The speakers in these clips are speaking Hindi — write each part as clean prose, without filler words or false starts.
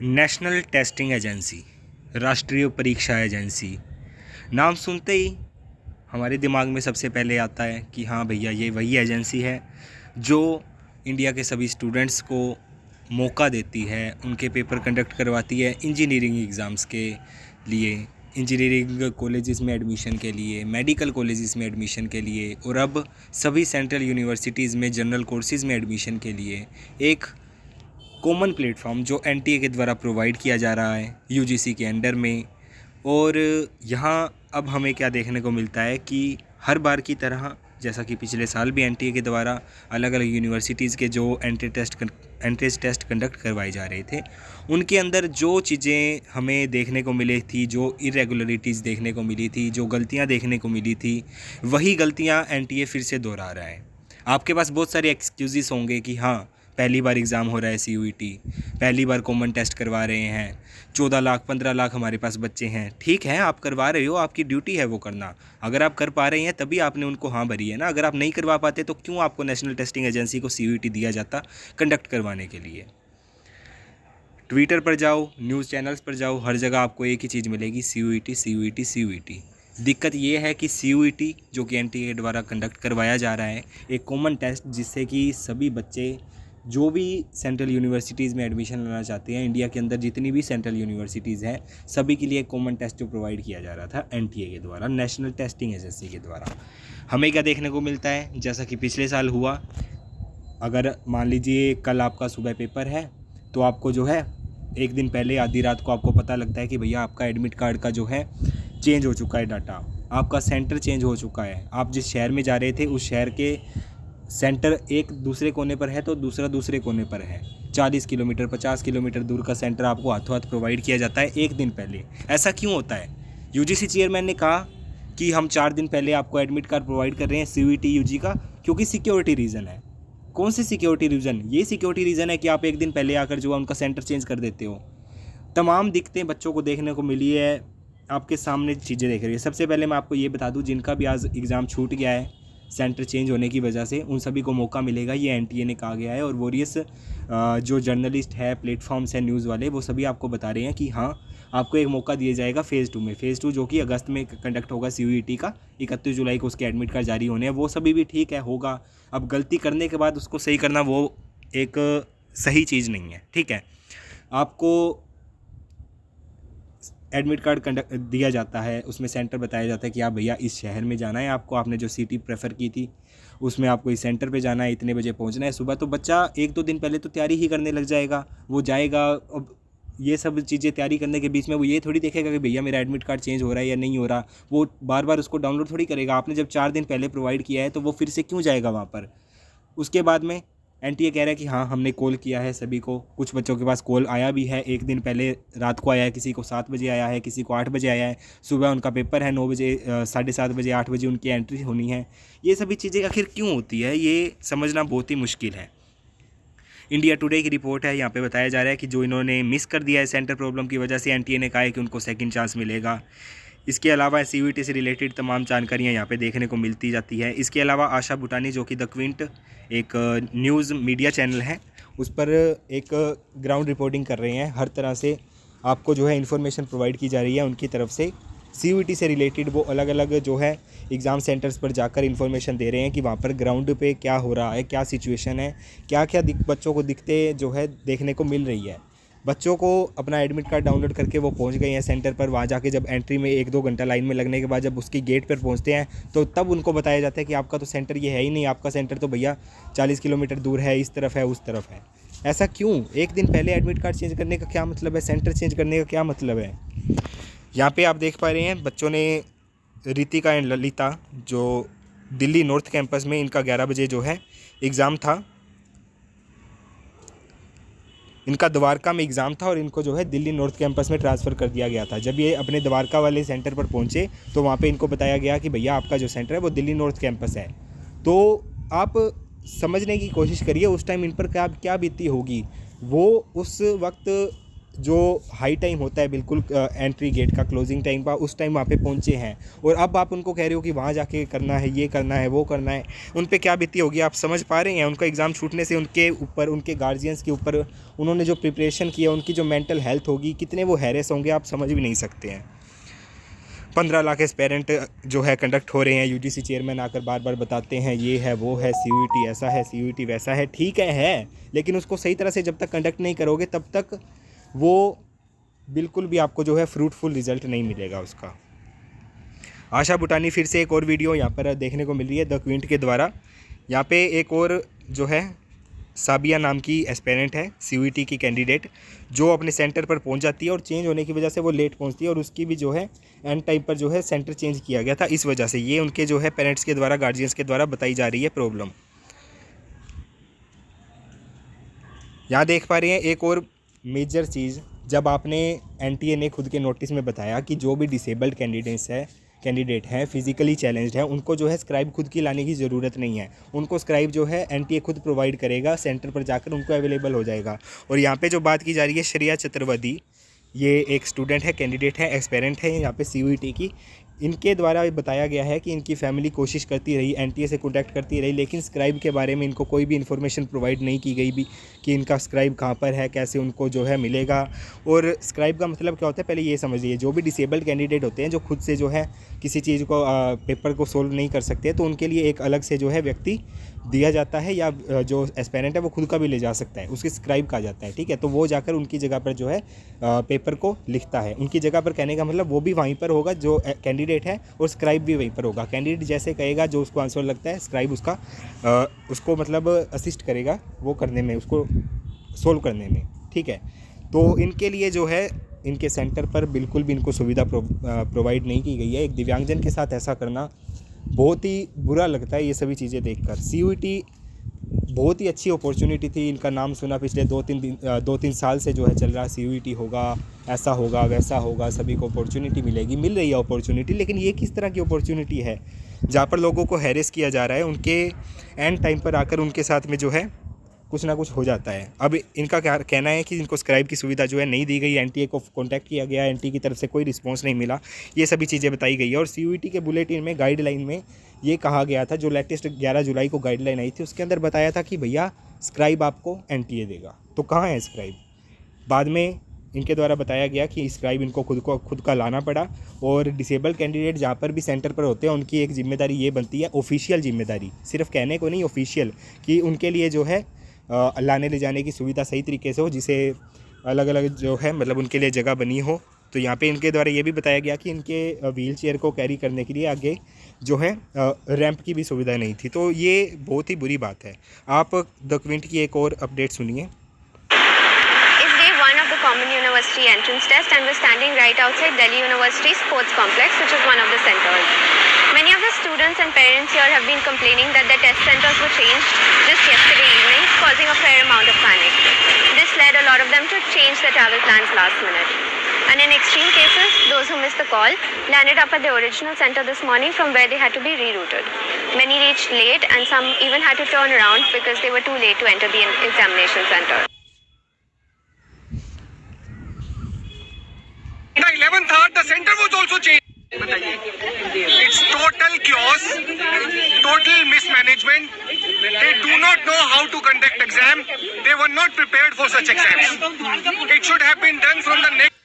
नेशनल टेस्टिंग एजेंसी, राष्ट्रीय परीक्षा एजेंसी, नाम सुनते ही हमारे दिमाग में सबसे पहले आता है कि हाँ भैया ये वही एजेंसी है जो इंडिया के सभी स्टूडेंट्स को मौका देती है, उनके पेपर कंडक्ट करवाती है इंजीनियरिंग एग्ज़ाम्स के लिए, इंजीनियरिंग कॉलेजेस में एडमिशन के लिए, मेडिकल कॉलेजेस में एडमिशन के लिए और अब सभी सेंट्रल यूनिवर्सिटीज़ में जनरल कोर्सेज़ में एडमिशन के लिए एक कॉमन प्लेटफॉर्म जो एनटीए के द्वारा प्रोवाइड किया जा रहा है यूजीसी के अंडर में। और यहाँ अब हमें क्या देखने को मिलता है कि हर बार की तरह जैसा कि पिछले साल भी एनटीए के द्वारा अलग अलग यूनिवर्सिटीज़ के जो एंट्रेंस टेस्ट कंडक्ट करवाए जा रहे थे, उनके अंदर जो चीज़ें हमें देखने को मिली थी, जो इरेगुलरिटीज़ देखने को मिली थी, जो गलतियाँ देखने को मिली थी, वही गलतियाँ एनटीए फिर से दोहरा रहा है। आपके पास बहुत सारे एक्सक्यूज़ेस होंगे कि हाँ पहली बार एग्ज़ाम हो रहा है सीयूईटी, पहली बार कॉमन टेस्ट करवा रहे हैं, 14 लाख 15 लाख हमारे पास बच्चे हैं। ठीक है, आप करवा रहे हो, आपकी ड्यूटी है वो करना। अगर आप कर पा रहे हैं तभी आपने उनको हाँ भरी है ना। अगर आप नहीं करवा पाते तो क्यों आपको नेशनल टेस्टिंग एजेंसी को सीयूईटी दिया जाता कंडक्ट करवाने के लिए। ट्विटर पर जाओ, न्यूज़ चैनल्स पर जाओ, हर जगह आपको एक ही चीज़ मिलेगी, सीयूईटी सीयूईटी सीयूईटी। दिक्कत ये है कि सीयूईटी जो कि एनटीए द्वारा कंडक्ट करवाया जा रहा है, एक कॉमन टेस्ट जिससे कि सभी बच्चे जो भी सेंट्रल यूनिवर्सिटीज़ में एडमिशन लेना चाहते हैं, इंडिया के अंदर जितनी भी सेंट्रल यूनिवर्सिटीज़ हैं, सभी के लिए एक कॉमन टेस्ट जो प्रोवाइड किया जा रहा था एनटीए के द्वारा, नेशनल टेस्टिंग एजेंसी के द्वारा। हमें क्या देखने को मिलता है, जैसा कि पिछले साल हुआ, अगर मान लीजिए कल आपका सुबह पेपर है तो आपको जो है एक दिन पहले आधी रात को आपको पता लगता है कि भैया आपका एडमिट कार्ड का जो है चेंज हो चुका है डाटा, आपका सेंटर चेंज हो चुका है। आप जिस शहर में जा रहे थे उस शहर के सेंटर एक दूसरे कोने पर है तो दूसरा दूसरे कोने पर है। 40 किलोमीटर 50 किलोमीटर दूर का सेंटर आपको हाथों हाथ प्रोवाइड किया जाता है एक दिन पहले। ऐसा क्यों होता है? यूजीसी चेयरमैन ने कहा कि हम 4 दिन पहले आपको एडमिट कार्ड प्रोवाइड कर रहे हैं सीयूईटी यूजी का, क्योंकि सिक्योरिटी रीज़न है। कौन सी सिक्योरिटी रीज़न? ये सिक्योरिटी रीज़न है कि आप एक दिन पहले आकर जो है उनका सेंटर चेंज कर देते हो। तमाम दिक्कतें बच्चों को देखने को मिली है, आपके सामने चीज़ें देख रही है। सबसे पहले मैं आपको ये बता दूं, जिनका भी आज एग्ज़ाम छूट गया है सेंटर चेंज होने की वजह से, उन सभी को मौका मिलेगा, ये एनटीए ने कहा गया है। और वॉरियस जो जर्नलिस्ट है, प्लेटफॉर्म्स हैं न्यूज़ वाले, वो सभी आपको बता रहे हैं कि हाँ आपको एक मौका दिया जाएगा फ़ेज़ 2 में। फ़ेज़ 2 जो कि अगस्त में कंडक्ट होगा सीयूईटी का, 31 जुलाई को उसके एडमिट कार्ड जारी होने हैं। वो सभी भी ठीक है, होगा। अब गलती करने के बाद उसको सही करना वो एक सही चीज़ नहीं है, ठीक है। आपको एडमिट कार्ड कंडक्ट दिया जाता है, उसमें सेंटर बताया जाता है कि आप भैया इस शहर में जाना है आपको, आपने जो सिटी प्रेफर की थी उसमें आपको इस सेंटर पे जाना है, इतने बजे पहुंचना है सुबह। तो बच्चा 1-2 दिन पहले तो तैयारी ही करने लग जाएगा, वो जाएगा। अब ये सब चीज़ें तैयारी करने के बीच में वो ये थोड़ी देखेगा कि भैया मेरा एडमिट कार्ड चेंज हो रहा है या नहीं हो रहा। वो बार बार उसको डाउनलोड थोड़ी करेगा। आपने जब 4 दिन पहले प्रोवाइड किया है तो वो फिर से क्यों जाएगा वहाँ पर? उसके बाद में एनटीए कह रहा है कि हाँ हमने कॉल किया है सभी को। कुछ बच्चों के पास कॉल आया भी है, एक दिन पहले रात को आया है, किसी को 7 बजे आया है, किसी को 8 बजे आया है। सुबह उनका पेपर है 9 बजे, 7:30 बजे, 8 बजे उनकी एंट्री होनी है। ये सभी चीज़ें आखिर क्यों होती है, ये समझना बहुत ही मुश्किल है। इंडिया टुडे की रिपोर्ट है, यहाँ पे बताया जा रहा है कि जो इन्होंने मिस कर दिया है सेंटर प्रॉब्लम की वजह से, एनटीए ने कहा है कि उनको सेकंड चांस मिलेगा। इसके अलावा सीयूईटी से रिलेटेड तमाम जानकारियाँ यहाँ पे देखने को मिलती जाती है। इसके अलावा आशा भूटानी जो कि द क्विंट एक न्यूज़ मीडिया चैनल है, उस पर एक ग्राउंड रिपोर्टिंग कर रहे हैं। हर तरह से आपको जो है इन्फॉर्मेशन प्रोवाइड की जा रही है उनकी तरफ से सीयूईटी से रिलेटेड। वो अलग अलग जो है एग्ज़ाम सेंटर्स पर जाकर इन्फॉर्मेशन दे रहे हैं कि वहाँ पर ग्राउंड पे क्या हो रहा है, क्या सिचुएशन है, क्या क्या बच्चों को दिक्कतें जो है देखने को मिल रही है। बच्चों को अपना एडमिट कार्ड डाउनलोड करके वो पहुंच गए हैं सेंटर पर। वहाँ जाके जब एंट्री में 1-2 घंटा लाइन में लगने के बाद जब उसकी गेट पर पहुंचते हैं तो तब उनको बताया जाता है कि आपका तो सेंटर ये है ही नहीं, आपका सेंटर तो भैया 40 किलोमीटर दूर है, इस तरफ है, उस तरफ है। ऐसा क्यों? एक दिन पहले एडमिट कार्ड चेंज करने का क्या मतलब है? सेंटर चेंज करने का क्या मतलब है? यहाँ पे आप देख पा रहे हैं बच्चों ने, रितिका एंड ललिता जो दिल्ली नॉर्थ कैंपस में, इनका 11 बजे जो है एग्ज़ाम था। इनका द्वारका में एग्ज़ाम था और इनको जो है दिल्ली नॉर्थ कैंपस में ट्रांसफ़र कर दिया गया था। जब ये अपने द्वारका वाले सेंटर पर पहुँचे तो वहाँ पे इनको बताया गया कि भैया आपका जो सेंटर है वो दिल्ली नॉर्थ कैंपस है। तो आप समझने की कोशिश करिए उस टाइम इन पर क्या क्या बीती होगी। वो उस वक्त जो हाई टाइम होता है बिल्कुल एंट्री गेट का, क्लोजिंग टाइम का, उस टाइम वहाँ पे पहुँचे हैं और अब आप उनको कह रहे हो कि वहाँ जाके करना है, ये करना है, वो करना है। उन पे क्या बीती होगी आप समझ पा रहे हैं? उनका एग्ज़ाम छूटने से उनके ऊपर, उनके गार्जियंस के ऊपर, उन्होंने जो प्रिपरेशन किया, उनकी जो मेंटल हेल्थ होगी, कितने वो हैरेस होंगे आप समझ भी नहीं सकते हैं। 15 लाख एस्पेरेंट जो है कंडक्ट हो रहे हैं, यूजीसी चेयरमैन आकर बार बार बताते हैं ये है, वो है, सीयूईटी ऐसा है, सीयूईटी वैसा है। ठीक है, लेकिन उसको सही तरह से जब तक कंडक्ट नहीं करोगे तब तक वो बिल्कुल भी आपको जो है फ्रूटफुल रिजल्ट नहीं मिलेगा उसका। आशा बुटानी फिर से एक और वीडियो यहाँ पर देखने को मिल रही है द क्विंट के द्वारा। यहाँ पे एक और जो है साबिया नाम की एस्पेरेंट है, सीयूईटी की कैंडिडेट, जो अपने सेंटर पर पहुंच जाती है और चेंज होने की वजह से वो लेट पहुंचती है और उसकी भी जो है एंड टाइम पर जो है सेंटर चेंज किया गया था। इस वजह से ये उनके जो है पेरेंट्स के द्वारा, गार्जियंस के द्वारा बताई जा रही है प्रॉब्लम। यहाँ देख पा रहे हैं एक और मेजर चीज़, जब आपने एनटीए ने खुद के नोटिस में बताया कि जो भी डिसेबल्ड कैंडिडेट हैं, फिजिकली चैलेंज्ड हैं, उनको जो है स्क्राइब खुद की लाने की ज़रूरत नहीं है। उनको स्क्राइब जो है एनटीए खुद प्रोवाइड करेगा, सेंटर पर जाकर उनको अवेलेबल हो जाएगा। और यहाँ पे जो बात की जा रही है श्रेया चतुर्वेदी, ये एक स्टूडेंट है, कैंडिडेट है, एस्पेरेंट है यहाँ पे सीयूईटी की। इनके द्वारा बताया गया है कि इनकी फैमिली कोशिश करती रही, एनटीए से कॉन्टैक्ट करती रही, लेकिन स्क्राइब के बारे में इनको कोई भी इन्फॉर्मेशन प्रोवाइड नहीं की गई भी कि इनका स्क्राइब कहाँ पर है, कैसे उनको जो है मिलेगा। और स्क्राइब का मतलब क्या होता है पहले ये समझ लीजिए। जो भी डिसेबल्ड कैंडिडेट होते हैं, जो खुद से जो है किसी चीज़ को पेपर को सोल्व नहीं कर सकते, तो उनके लिए एक अलग से जो है व्यक्ति दिया जाता है, या जो एस्पेरेंट है वो खुद का भी ले जा सकता है, उसके स्क्राइब कहा जाता है। ठीक है, तो वो जाकर उनकी जगह पर जो है पेपर को लिखता है। उनकी जगह पर कहने का मतलब वो भी वहीं पर होगा जो कैंडिडेट है, और स्क्राइब भी वहीं पर होगा। कैंडिडेट जैसे कहेगा, जो उसको आंसर लगता है, स्क्राइब उसको मतलब असिस्ट करेगा वो करने में, उसको सोल्व करने में। ठीक है, तो इनके लिए जो है इनके सेंटर पर बिल्कुल भी इनको सुविधा प्रोवाइड नहीं की गई है। एक दिव्यांगजन के साथ ऐसा करना बहुत ही बुरा लगता है ये सभी चीज़ें देखकर। सीयूईटी बहुत ही अच्छी अपॉर्चुनिटी थी, इनका नाम सुना पिछले 2-3 साल से जो है चल रहा, सीयूईटी होगा, ऐसा होगा, वैसा होगा, सभी को अपॉर्चुनिटी मिलेगी, मिल रही है अपॉर्चुनिटी। लेकिन ये किस तरह की अपॉर्चुनिटी है जहाँ पर लोगों को हैरेस किया जा रहा है, उनके एंड टाइम पर आकर उनके साथ में जो है कुछ ना कुछ हो जाता है। अब इनका क्या कहना है कि इनको स्क्राइब की सुविधा जो है नहीं दी गई, एनटीए को कांटेक्ट किया गया, एनटीए की तरफ से कोई रिस्पांस नहीं मिला, ये सभी चीज़ें बताई गई है। और सीयूईटी के बुलेटिन में, गाइडलाइन में ये कहा गया था, जो लेटेस्ट 11 जुलाई को गाइडलाइन आई थी, उसके अंदर बताया था कि भैया स्क्राइब आपको एनटीए देगा। तो कहाँ है स्क्राइब? बाद में इनके द्वारा बताया गया कि स्क्राइब इनको खुद का लाना पड़ा। और डिसेबल कैंडिडेट जहाँ पर भी सेंटर पर होते हैं, उनकी एक जिम्मेदारी ये बनती है, ऑफिशियल जिम्मेदारी, सिर्फ कहने को नहीं, ऑफिशियल, कि उनके लिए जो है लाने ले जाने की सुविधा सही तरीके से हो, जिसे अलग अलग जो है मतलब उनके लिए जगह बनी हो। तो यहाँ पे इनके द्वारा ये भी बताया गया कि इनके व्हील चेयर को कैरी करने के लिए आगे जो है रैंप की भी सुविधा नहीं थी। तो ये बहुत ही बुरी बात है। आप द क्विंट की एक और अपडेट सुनिए। Common University entrance test, and we're standing right outside Delhi University Sports Complex, which is one of the centers. Many of the students and parents here have been complaining that the test centers were changed just yesterday evening, causing a fair amount of panic. This led a lot of them to change their travel plans last minute. And in extreme cases, those who missed the call landed up at the original center this morning, from where they had to be rerouted. Many reached late, and some even had to turn around because they were too late to enter the examination center. The 11th hour, the center was also changed. It's total chaos, total mismanagement. They do not know how to conduct exam. They were not prepared for such exams. It should have been done from the next.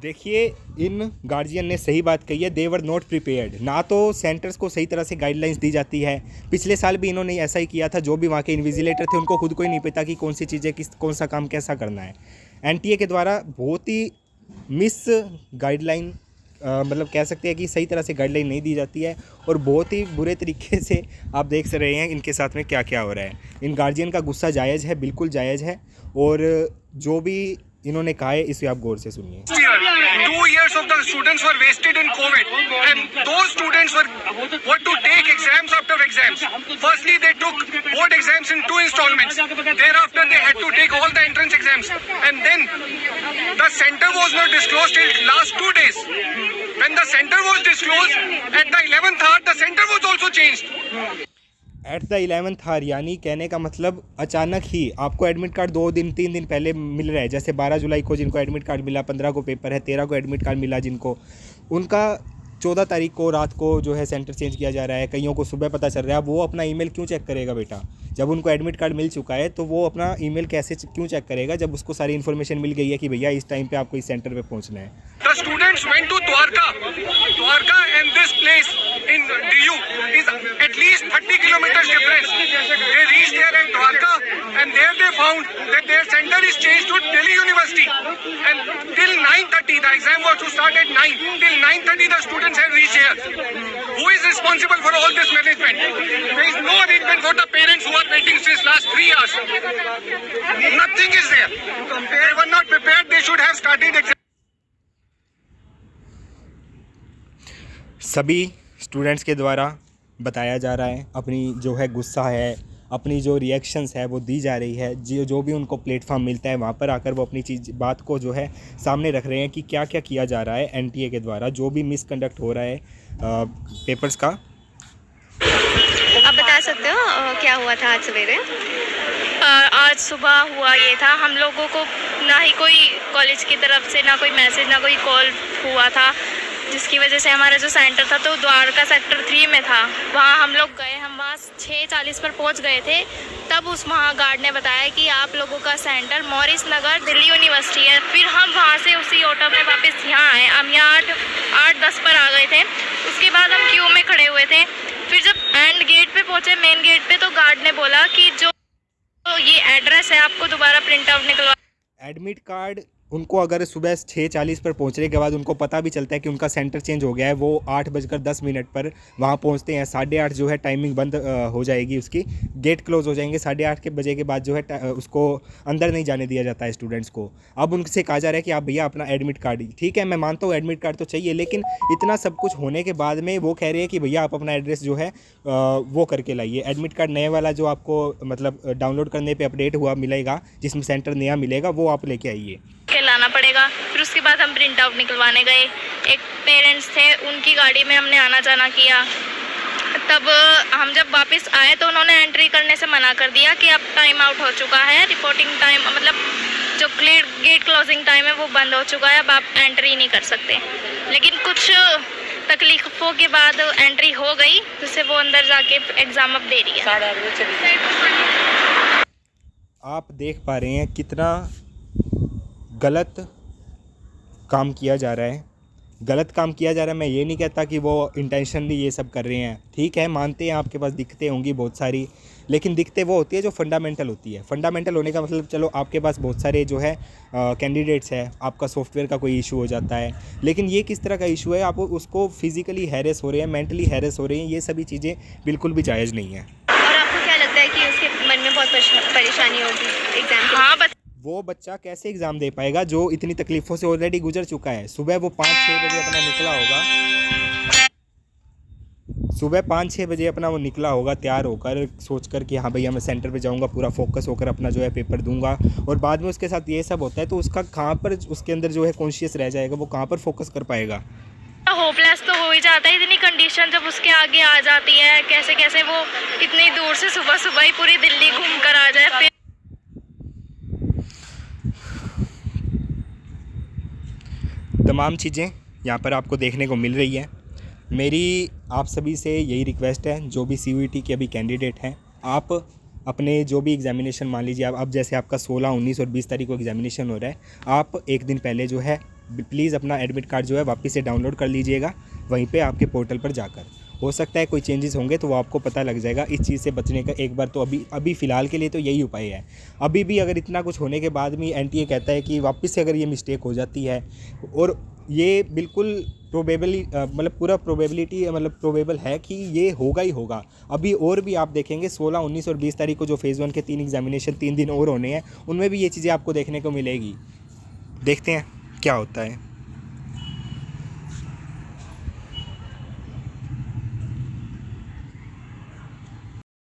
देखिए, इन गार्जियन ने सही बात कही है, दे वर नॉट प्रिपेयर्ड। ना तो सेंटर्स को सही तरह से गाइडलाइंस दी जाती है। पिछले साल भी इन्होंने ऐसा ही किया था। जो भी वहाँ के इन्विजिलेटर थे, उनको खुद को ही नहीं पता कि कौन सी चीज़ें कौन सा काम कैसा करना है। एनटीए के द्वारा बहुत ही मिस गाइडलाइन, मतलब कह सकते हैं कि सही तरह से गाइडलाइन नहीं दी जाती है, और बहुत ही बुरे तरीके से आप देख रहे हैं इनके साथ में क्या क्या हो रहा है। इन गार्जियन का गुस्सा जायज़ है, बिल्कुल जायज़ है, और जो भी इन्होंने कहा है इसे आप गौर से सुनिए। 2 years of the students were wasted in COVID, and those students were to take exams after exams. Firstly, they took board exams in 2 installments. Thereafter, they had to take all the entrance exams, and then the center was not disclosed till last 2 days. When the center was disclosed at the 11th hour, the center was also changed. At the 11th hour, यानी कहने का मतलब अचानक ही आपको एडमिट कार्ड 2 दिन 3 दिन पहले मिल रहा है। जैसे 12 जुलाई को जिनको एडमिट कार्ड मिला, 15 को पेपर है, 13 को एडमिट कार्ड मिला जिनको, उनका 14 तारीख को रात को जो है सेंटर चेंज किया जा रहा है, कईयों को सुबह पता चल रहा है। अब वो अपना ईमेल क्यों चेक करेगा बेटा? जब उनको एडमिट कार्ड मिल चुका है तो वो अपना ईमेल कैसे क्यों चेक करेगा जब उसको सारी इन्फॉर्मेशन मिल गई है कि भैया इस टाइम पे आपको इस सेंटर पे पहुंचना है। The students went to Dwarka. Dwarka and this place in DU is at least 30 kilometers difference. They reached there at Dwarka and there they found that their center is changed to Delhi University. And till 9:30, the exam was to start at 9. Till 9:30, the students had reached here. Who is responsible for all this management? There is no arrangement for the parents who are waiting since last 3 hours. Nothing is there. They were not prepared. They should have started exam. सभी स्टूडेंट्स के द्वारा बताया जा रहा है, अपनी जो है गुस्सा है, अपनी जो रिएक्शंस है वो दी जा रही है। जो भी उनको प्लेटफॉर्म मिलता है वहाँ पर आकर वो अपनी बात को जो है सामने रख रहे हैं कि क्या क्या किया जा रहा है एनटीए के द्वारा, जो भी मिसकंडक्ट हो रहा है पेपर्स का। आप बता सकते हो क्या हुआ था आज सवेरे? आज सुबह हुआ ये था, हम लोगों को ना ही कोई कॉलेज की तरफ से ना कोई मैसेज ना कोई कॉल हुआ था, जिसकी वजह से हमारा जो सेंटर था तो द्वारका सेक्टर 3 में था। वहाँ हम लोग गए, हम वहाँ 6:40 पर पहुँच गए थे। तब उस वहाँ गार्ड ने बताया कि आप लोगों का सेंटर मॉरिस नगर दिल्ली यूनिवर्सिटी है। फिर हम वहाँ से उसी ऑटो में वापस यहाँ आए। हम यहाँ 8:10 पर आ गए थे। उसके बाद हम क्यू में खड़े हुए थे। फिर जब एंड गेट पे पहुँचे, मेन गेट पे, तो गार्ड ने बोला कि जो ये एड्रेस है आपको दोबारा प्रिंट आउट निकलवा। एडमिट कार्ड उनको अगर सुबह 6:40 पर पहुंचने के बाद उनको पता भी चलता है कि उनका सेंटर चेंज हो गया है, वो 8:10 पर वहां पहुंचते हैं। 8:30 जो है टाइमिंग बंद हो जाएगी, उसकी गेट क्लोज हो जाएंगे। 8:30 बजे के बाद जो है उसको अंदर नहीं जाने दिया जाता है स्टूडेंट्स को। अब उनसे कहा जा रहा है कि आप भैया अपना एडमिट कार्ड, ठीक है मैं मानता हूँ एडमिट कार्ड तो चाहिए, लेकिन इतना सब कुछ होने के बाद में वो कह रहे हैं कि भैया आप अपना एड्रेस जो है वो करके लाइए। एडमिट कार्ड नए वाला जो आपको मतलब डाउनलोड करने पर अपडेट हुआ मिलेगा, जिसमें सेंटर नया मिलेगा, वो आप लेके आइए के लाना पड़ेगा। फिर उसके बाद हम प्रिंट आउट निकलवाने गए। एक पेरेंट्स थे, उनकी गाड़ी में हमने आना जाना किया। तब हम जब वापस आए तो उन्होंने एंट्री करने से मना कर दिया कि अब टाइम आउट हो चुका है, रिपोर्टिंग टाइम मतलब जो गेट क्लोजिंग टाइम है वो बंद हो चुका है, अब आप एंट्री नहीं कर सकते। लेकिन कुछ तकलीफों के बाद एंट्री हो गई, जिससे वो अंदर जाके एग्ज़ाम अब दे रही है। आप देख पा रहे हैं कितना गलत काम किया जा रहा है। गलत काम किया जा रहा है, मैं ये नहीं कहता कि वो इंटेंशनली ये सब कर रहे हैं, ठीक है मानते हैं आपके पास दिक्कतें होंगी बहुत सारी, लेकिन दिक्कतें वो होती है जो फंडामेंटल होती है। फंडामेंटल होने का मतलब चलो आपके पास बहुत सारे जो है कैंडिडेट्स हैं, आपका सॉफ्टवेयर का कोई इशू हो जाता है, लेकिन ये किस तरह का इशू है, आप उसको फिजिकली हैरेस हो रहे हैं, मेंटली हैरेस हो रहे हैं, ये सभी चीज़ें बिल्कुल भी जायज़ नहीं है। और आपको क्या लगता है कि उसके मन में बहुत परेशानी होगी एग्जाम के? हाँ, वो बच्चा कैसे एग्ज़ाम दे पाएगा जो इतनी तकलीफ़ों से ऑलरेडी गुजर चुका है। सुबह वो 5-6 बजे अपना निकला होगा, सुबह 5-6 बजे अपना वो निकला होगा तैयार होकर, सोचकर कि हाँ भैया मैं सेंटर पे जाऊंगा, पूरा फोकस होकर अपना जो है पेपर दूंगा, और बाद में उसके साथ ये सब होता है तो उसका कहाँ पर उसके अंदर जो है कॉन्शियस रह जाएगा, वो कहाँ पर फोकस कर पाएगा। होपलेस तो हो ही जाता है। इतनी कंडीशन जब उसके आगे आ जाती है, कैसे कैसे वो इतनी दूर से सुबह सुबह ही पूरी दिल्ली घूम कर आ जाए। फिर तमाम चीज़ें यहाँ पर आपको देखने को मिल रही है। मेरी आप सभी से यही रिक्वेस्ट है, जो भी CUET के अभी कैंडिडेट हैं, आप अपने जो भी एग्ज़ामिनेशन मान लीजिए अब जैसे आपका 16, 19 और 20 तारीख को एग्ज़ामिनेशन हो रहा है, आप एक दिन पहले जो है प्लीज़ अपना एडमिट कार्ड जो है वापस से डाउनलोड कर लीजिएगा वहीं पे आपके पोर्टल पर जाकर। हो सकता है कोई चेंजेस होंगे तो वो आपको पता लग जाएगा। इस चीज़ से बचने का एक बार तो अभी फ़िलहाल के लिए तो यही उपाय है। अभी भी अगर इतना कुछ होने के बाद भी NTA कहता है कि वापस से अगर ये मिस्टेक हो जाती है, और ये बिल्कुल मतलब पूरा प्रोबेबल है कि ये होगा ही होगा। अभी और भी आप देखेंगे 16, 19 और 20 तारीख को जो फेज़ 1 के 3 एग्ज़ामिनेशन 3 दिन और होने हैं, उनमें भी ये चीज़ें आपको देखने को मिलेगी। देखते हैं क्या होता है।